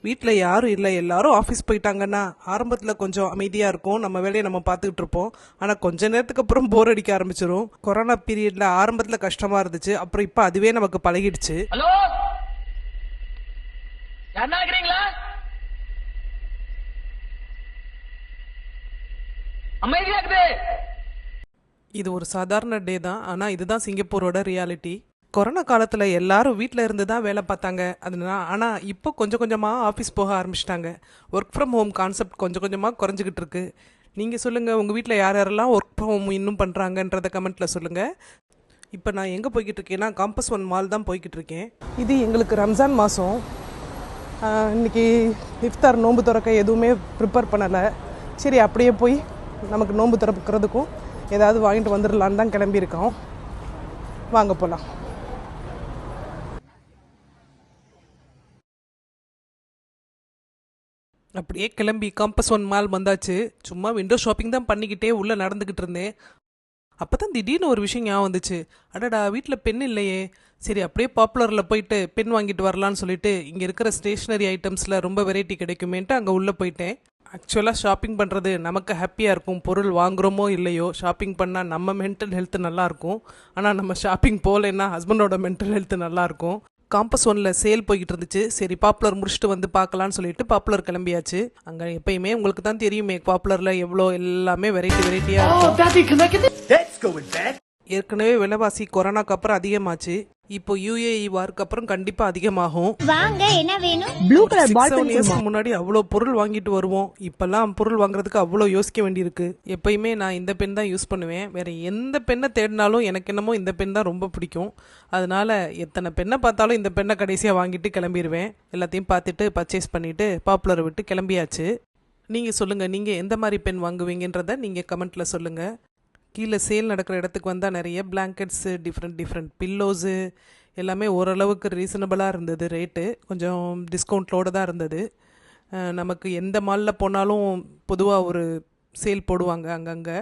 வீட்டில் யாரும் இல்லை, எல்லாரும் ஆஃபீஸ் போயிட்டாங்கன்னா ஆரம்பத்தில் கொஞ்சம் அமைதியாக இருக்கும், நம்ம வேலையை நம்ம பார்த்துக்கிட்டு இருப்போம். ஆனால் கொஞ்ச நேரத்துக்கு அப்புறம் போர் அடிக்க ஆரம்பிச்சிடும். கொரோனா பீரியடில் ஆரம்பத்தில் கஷ்டமாக இருந்துச்சு, அப்புறம் இப்போ அதுவே நமக்கு பழகிடுச்சு. ஹலோ, யாரா இருக்கிறீங்களா? அமைதியா இருக்குது. இது ஒரு சாதாரண டே தான், ஆனால் இதுதான் சிங்கப்பூரோட ரியாலிட்டி. கொரோனா காலத்தில் எல்லாரும் வீட்டில் இருந்து தான் வேலை பார்த்தாங்க. ஆனால் இப்போ கொஞ்சம் கொஞ்சமாக ஆஃபீஸ் போக ஆரம்பிச்சிட்டாங்க. ஒர்க் ஃப்ரம் ஹோம் கான்செப்ட் கொஞ்சம் கொஞ்சமாக குறைஞ்சிக்கிட்டு இருக்கு. நீங்கள் சொல்லுங்கள், உங்கள் வீட்டில் யார் யாரெல்லாம் ஒர்க் ஃப்ரம் ஹோம் இன்னும் பண்ணுறாங்கன்றத கமெண்ட்டில் சொல்லுங்கள். இப்போ நான் எங்கே போய்கிட்டு இருக்கேன்னா காம்பஸ் ஒன் மால் தான் போய்கிட்டு இருக்கேன். இது எங்களுக்கு ரம்ஜான் மாதம். இன்றைக்கி இஃப்தார் நோன்பு திறக்க எதுவுமே ப்ரிப்பேர் பண்ணலை. சரி, அப்படியே போய் நமக்கு நோன்பு திறக்கிறதுக்கும் ஏதாவது வாங்கிட்டு வந்துடலான்னு தான் கிளம்பியிருக்கோம். வாங்க போகலாம். அப்படியே கிளம்பி காம்பஸ் ஒன் மால் வந்தாச்சு. சும்மா விண்டோ ஷாப்பிங் தான் பண்ணிக்கிட்டே உள்ளே நடந்துக்கிட்டு இருந்தேன். அப்போ தான் திடீர்னு ஒரு விஷயம் ஞாபகம் வந்துச்சு. அடடா, வீட்டில் பென் இல்லையே. சரி, அப்படியே பாப்புலரில் போயிட்டு பென் வாங்கிட்டு வரலான்னு சொல்லிட்டு இங்கே இருக்கிற ஸ்டேஷ்னரி ஐட்டம்ஸில் ரொம்ப வெரைட்டி கிடைக்குமேன்ட்டு அங்கே உள்ளே போயிட்டேன். ஆக்சுவலாக ஷாப்பிங் பண்ணுறது நமக்கு ஹாப்பியாக இருக்கும். பொருள் வாங்குகிறோமோ இல்லையோ, ஷாப்பிங் பண்ணால் நம்ம மென்டல் ஹெல்த்து நல்லாயிருக்கும். ஆனால் நம்ம ஷாப்பிங் போகலைன்னா ஹஸ்பண்டோட மென்டல் ஹெல்த்து நல்லாயிருக்கும். காம்பஸ் ஒன்ல சேல் போய்கிட்டு இருந்துச்சு. சரி, பாப்புலர் முடிச்சுட்டு வந்து பார்க்கலான்னு சொல்லிட்டு பாப்புலர் கிளம்பியாச்சு. அங்கே எப்பயுமே உங்களுக்கு தான் தெரியுமே, பாப்புலரில் எவ்வளோ எல்லாமே வெரைட்டியாக இருக்கும். ஏற்கனவே விலைவாசி கொரோனாக்கு அப்புறம் அதிகமாச்சு. இப்போ UAE வார்க்கு அப்புறம் கண்டிப்பா அதிகமாகும். வாங்க, என்ன வேணும்? Blue colour ball pen. முன்னாடி அவ்வளோ பொருள் வாங்கிட்டு வருவோம். இப்பெல்லாம் பொருள் வாங்குறதுக்கு அவ்வளோ யோசிக்க வேண்டியிருக்கு. எப்பயுமே நான் இந்த பென் தான் யூஸ் பண்ணுவேன். வேற எந்த பெண்ணை தேடினாலும் எனக்கு என்னமோ இந்த பென் தான் ரொம்ப பிடிக்கும். அதனால எத்தனை பெண்ணை பார்த்தாலும் இந்த பெண்ணை கடைசியாக வாங்கிட்டு கிளம்பிடுவேன். எல்லாத்தையும் பார்த்துட்டு பர்ச்சேஸ் பண்ணிட்டு பாப்புலரை விட்டு கிளம்பியாச்சு. நீங்கள் சொல்லுங்கள், நீங்கள் எந்த மாதிரி பென் வாங்குவீங்கன்றதை நீங்கள் கமெண்ட்டில் சொல்லுங்கள். கீழே சேல் நடக்கிற இடத்துக்கு வந்தால் நிறைய பிளாங்கெட்ஸு, டிஃப்ரெண்ட் பில்லோஸு எல்லாமே ஓரளவுக்கு ரீசனபிளாக இருந்தது. ரேட்டு கொஞ்சம் டிஸ்கவுண்ட்லோடு தான் இருந்தது. நமக்கு எந்த மாலில் போனாலும் பொதுவாக ஒரு சேல் போடுவாங்க அங்கங்கே.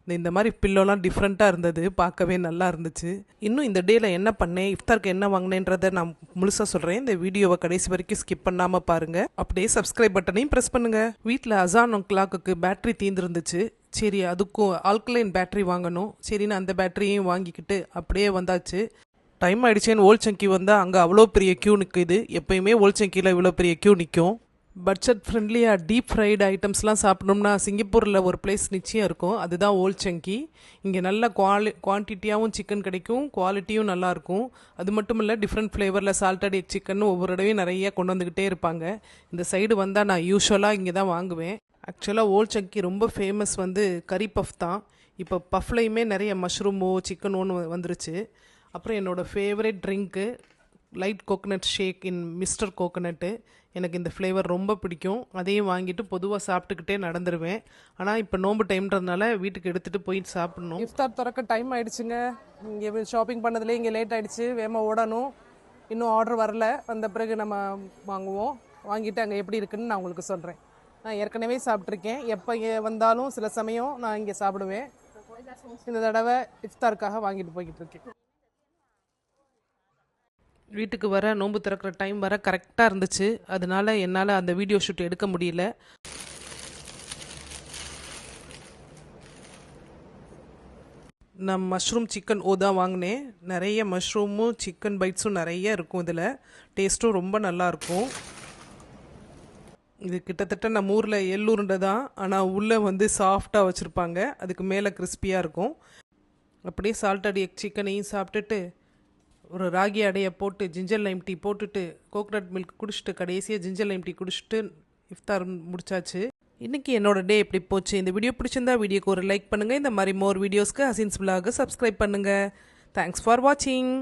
இந்த மாதிரி பில்லோலாம் டிஃப்ரெண்ட்டாக இருந்தது, பார்க்கவே நல்லா இருந்துச்சு. இன்னும் இந்த டேயில் என்ன பண்ணேன், இஃப்தாருக்கு என்ன வாங்கினேன்றதை நான் முழுசாக சொல்கிறேன். இந்த வீடியோவை கடைசி வரைக்கும் ஸ்கிப் பண்ணாமல் பாருங்கள். அப்படியே சப்ஸ்கிரைப் பட்டனையும் ப்ரெஸ் பண்ணுங்கள். வீட்டில் அசான் கிளாக்குக்கு பேட்ரி தீர்ந்துருந்துச்சு. சரி, அதுக்கும் ஆல்கலைன் பேட்ரி வாங்கணும். சரின்னு அந்த பேட்டரியையும் வாங்கிக்கிட்டு அப்படியே வந்தாச்சு. டைம் ஆகிடுச்சேன்னு ஓல்சங்கி வந்தால் அங்கே அவ்வளோ பெரிய க்யூ நிற்குது. எப்போயுமே ஓல்சங்கியில் இவ்வளோ பெரிய க்யூ நிற்கும். பட்ஜெட் ஃப்ரெண்ட்லியாக டீப் ஃப்ரைடு ஐட்டம்ஸ்லாம் சாப்பிட்ணும்னா சிங்கப்பூரில் ஒரு பிளேஸ் நிச்சயம் இருக்கும், அதுதான் ஓல்சங்கி. இங்கே நல்ல குவான்டிட்டியாகவும் சிக்கன் கிடைக்கும், குவாலிட்டியும் நல்லாயிருக்கும். அது மட்டும் இல்லை, டிஃப்ரெண்ட் ஃப்ளேவரில் சால்டட் எக் சிக்கன் ஒவ்வொரு தடவையும் நிறைய கொண்டு வந்துக்கிட்டே இருப்பாங்க. இந்த சைடு வந்தால் நான் யூஸ்வலாக இங்கே தான் வாங்குவேன். ஆக்சுவலாக ஓல்சங்கி ரொம்ப ஃபேமஸ் கறி பஃப் தான். இப்போ பஃப்லையுமே நிறைய மஷ்ரூமோ சிக்கனோன்னு வந்துருச்சு. அப்புறம் என்னோடய ஃபேவரட் ட்ரிங்க்கு லைட் கோகோனட் ஷேக் இன் மிஸ்டர் கோகோனட்டு. எனக்கு இந்த ஃப்ளேவர் ரொம்ப பிடிக்கும். அதையும் வாங்கிட்டு பொதுவாக சாப்பிட்டுக்கிட்டே நடந்துருவேன். ஆனால் இப்போ நோம்பு டைம்ன்றதுனால வீட்டுக்கு எடுத்துகிட்டு போயிட்டு சாப்பிட்ணும். இஃப்தார் திறக்க டைம் ஆகிடுச்சுங்க. இங்கே ஷாப்பிங் பண்ணதுலேயே இங்கே லேட் ஆகிடுச்சு, வேகமாக ஓடணும். இன்னும் ஆர்டர் வரல, வந்த பிறகு நம்ம வாங்குவோம். வாங்கிட்டு அங்கே எப்படி இருக்குன்னு நான் உங்களுக்கு சொல்கிறேன். நான் ஏற்கனவே சாப்பிட்ருக்கேன். எப்போ வந்தாலும் சில சமயம் நான் இங்கே சாப்பிடுவேன். இந்த தடவை இஃப்தாருக்காக வாங்கிட்டு போய்கிட்டு இருக்கேன். வீட்டுக்கு வர நோன்பு திறக்கிற டைம் வர கரெக்டாக இருந்துச்சு. அதனால என்னால் அந்த வீடியோ ஷூட் எடுக்க முடியல. நான் மஷ்ரூம் சிக்கன் தான் வாங்கினேன். நிறைய மஷ்ரூமும் சிக்கன் பைட்ஸும் நிறைய இருக்கும். இதில் டேஸ்ட்டும் ரொம்ப நல்லாயிருக்கும். இது கிட்டத்தட்ட நம்ம ஊரில் எள்ளுருண்டை தான், ஆனால் உள்ளே சாஃப்டாக வச்சுருப்பாங்க, அதுக்கு மேலே கிறிஸ்பியாக இருக்கும். அப்படியே சால்டட் எக் சிக்கனையும் சாப்பிட்டுட்டு ஒரு ராகி அடையை போட்டு ஜிஞ்சர் லைம் டீ போட்டுட்டு கோகனட் மில்க் குடிச்சிட்டு கடைசியாக ஜிஞ்சர் லைம் டீ குடிச்சிட்டு இஃப்தார் முடிச்சாச்சு. இன்றைக்கி என்னோட டே எப்படி போச்சு? இந்த வீடியோ பிடிச்சிருந்தா வீடியோக்கு ஒரு லைக் பண்ணுங்கள். இந்த மாதிரி மோர் வீடியோஸ்க்கு ஹசீன்ஸ் விலாக சப்ஸ்கிரைப் பண்ணுங்கள். தேங்க்ஸ் ஃபார் வாட்சிங்.